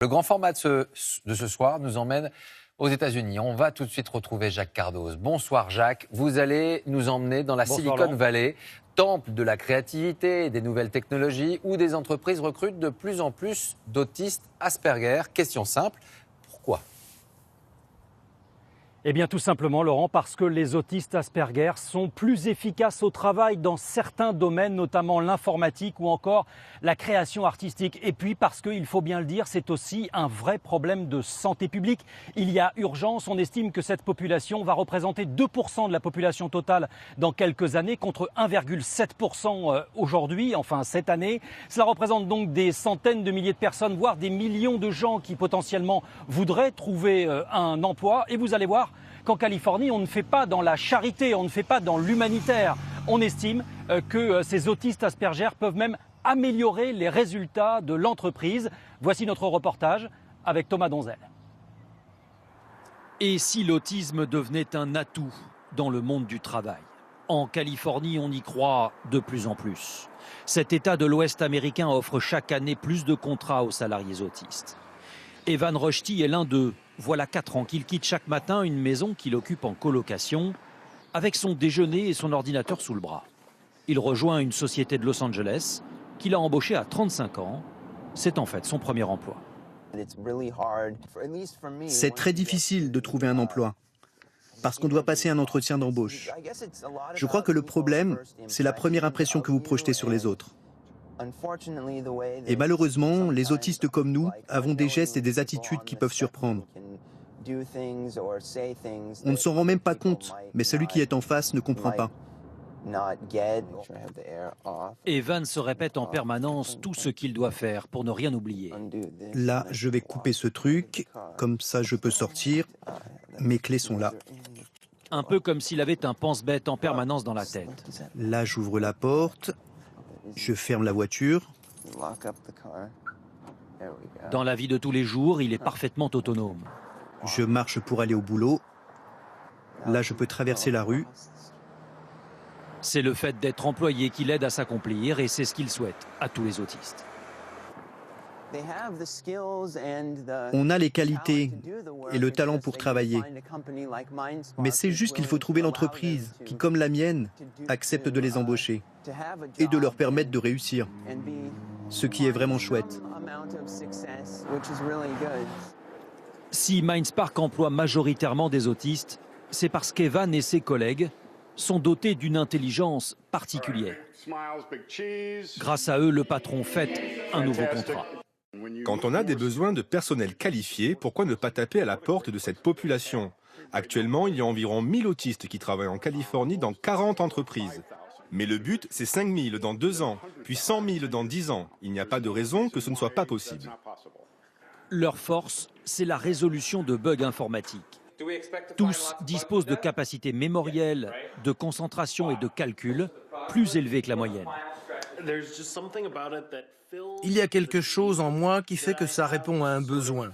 Le grand format de ce soir nous emmène aux États-Unis. On va tout de suite retrouver Jacques Cardoz. Bonsoir Jacques, vous allez nous emmener dans la Silicon Valley, temple de la créativité et des nouvelles technologies, où des entreprises recrutent de plus en plus d'autistes Asperger. Question simple, pourquoi ? Eh bien tout simplement Laurent, parce que les autistes Asperger sont plus efficaces au travail dans certains domaines, notamment l'informatique ou encore la création artistique. Et puis parce qu'il faut bien le dire, c'est aussi un vrai problème de santé publique. Il y a urgence, on estime que cette population va représenter 2% de la population totale dans quelques années contre 1,7% aujourd'hui, enfin cette année. Cela représente donc des centaines de milliers de personnes, voire des millions de gens qui potentiellement voudraient trouver un emploi. Et vous allez voir qu'en Californie, on ne fait pas dans la charité, on ne fait pas dans l'humanitaire. On estime que ces autistes Asperger peuvent même améliorer les résultats de l'entreprise. Voici notre reportage avec Thomas Donzel. Et si l'autisme devenait un atout dans le monde du travail ? En Californie, on y croit de plus en plus. Cet État de l'Ouest américain offre chaque année plus de contrats aux salariés autistes. Evan Rushdie est l'un d'eux. Voilà 4 ans qu'il quitte chaque matin une maison qu'il occupe en colocation avec son déjeuner et son ordinateur sous le bras. Il rejoint une société de Los Angeles qu'il a embauché à 35 ans. C'est en fait son premier emploi. C'est très difficile de trouver un emploi parce qu'on doit passer un entretien d'embauche. Je crois que le problème, c'est la première impression que vous projetez sur les autres. Et malheureusement, les autistes comme nous avons des gestes et des attitudes qui peuvent surprendre. On ne s'en rend même pas compte, mais celui qui est en face ne comprend pas. Evan se répète en permanence tout ce qu'il doit faire pour ne rien oublier. Là, je vais couper ce truc, comme ça je peux sortir. Mes clés sont là. Un peu comme s'il avait un pense-bête en permanence dans la tête. Là, j'ouvre la porte. Je ferme la voiture. Dans la vie de tous les jours, il est parfaitement autonome. Je marche pour aller au boulot. Là, je peux traverser la rue. C'est le fait d'être employé qui l'aide à s'accomplir et c'est ce qu'il souhaite à tous les autistes. On a les qualités et le talent pour travailler. Mais c'est juste qu'il faut trouver l'entreprise qui, comme la mienne, accepte de les embaucher et de leur permettre de réussir. Ce qui est vraiment chouette. Si Mindspark emploie majoritairement des autistes, c'est parce qu'Evan et ses collègues sont dotés d'une intelligence particulière. Grâce à eux, le patron fête un nouveau contrat. Quand on a des besoins de personnel qualifié, pourquoi ne pas taper à la porte de cette population ? Actuellement, il y a environ 1000 autistes qui travaillent en Californie dans 40 entreprises. Mais le but, c'est 5000 dans 2 ans, puis 100 000 dans 10 ans. Il n'y a pas de raison que ce ne soit pas possible. Leur force, c'est la résolution de bugs informatiques. Tous disposent de capacités mémorielles, de concentration et de calcul plus élevées que la moyenne. Il y a quelque chose en moi qui fait que ça répond à un besoin.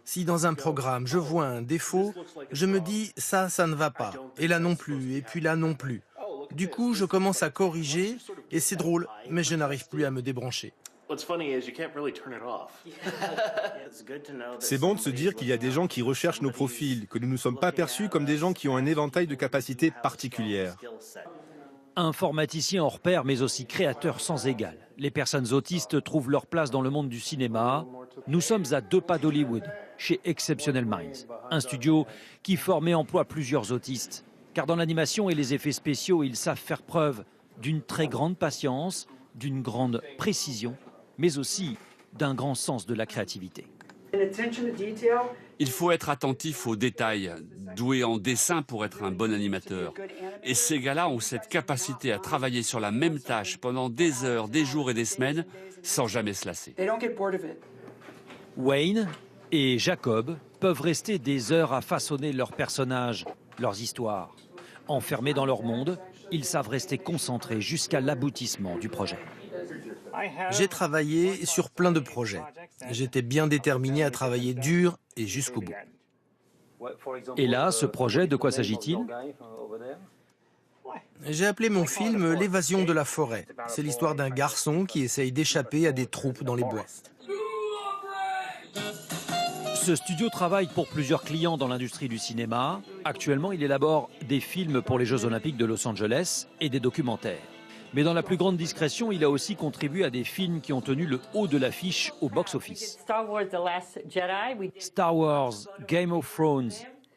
Si dans un programme, je vois un défaut, je me dis ça ne va pas. Et là non plus, et puis là non plus. Du coup, je commence à corriger et c'est drôle, mais je n'arrive plus à me débrancher. C'est bon de se dire qu'il y a des gens qui recherchent nos profils, que nous ne sommes pas perçus comme des gens qui ont un éventail de capacités particulières. Informaticien hors pair, mais aussi créateur sans égal. Les personnes autistes trouvent leur place dans le monde du cinéma. Nous sommes à 2 pas d'Hollywood, chez Exceptional Minds, un studio qui forme et emploie plusieurs autistes. Car dans l'animation et les effets spéciaux, ils savent faire preuve d'une très grande patience, d'une grande précision, mais aussi d'un grand sens de la créativité. Il faut être attentif aux détails, doué en dessin pour être un bon animateur. Et ces gars-là ont cette capacité à travailler sur la même tâche pendant des heures, des jours et des semaines sans jamais se lasser. Wayne et Jacob peuvent rester des heures à façonner leurs personnages, leurs histoires. Enfermés dans leur monde, ils savent rester concentrés jusqu'à l'aboutissement du projet. J'ai travaillé sur plein de projets. J'étais bien déterminé à travailler dur et jusqu'au bout. Et là, ce projet, de quoi s'agit-il ? J'ai appelé mon film « L'évasion de la forêt ». C'est l'histoire d'un garçon qui essaye d'échapper à des troupes dans les bois. Ce studio travaille pour plusieurs clients dans l'industrie du cinéma. Actuellement, il élabore des films pour les Jeux Olympiques de Los Angeles et des documentaires. Mais dans la plus grande discrétion, il a aussi contribué à des films qui ont tenu le haut de l'affiche au box-office. Star Wars, Game of Thrones,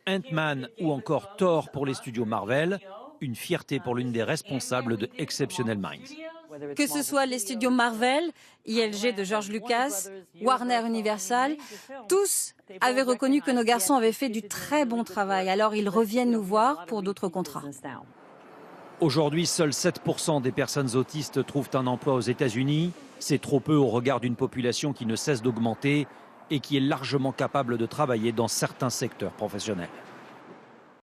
Ant-Man ou encore Thor pour les studios Marvel. Une fierté pour l'une des responsables de Exceptional Minds. Que ce soit les studios Marvel, ILG de George Lucas, Warner Universal, tous avaient reconnu que nos garçons avaient fait du très bon travail. Alors ils reviennent nous voir pour d'autres contrats. Aujourd'hui, seuls 7% des personnes autistes trouvent un emploi aux États-Unis. C'est trop peu au regard d'une population qui ne cesse d'augmenter et qui est largement capable de travailler dans certains secteurs professionnels.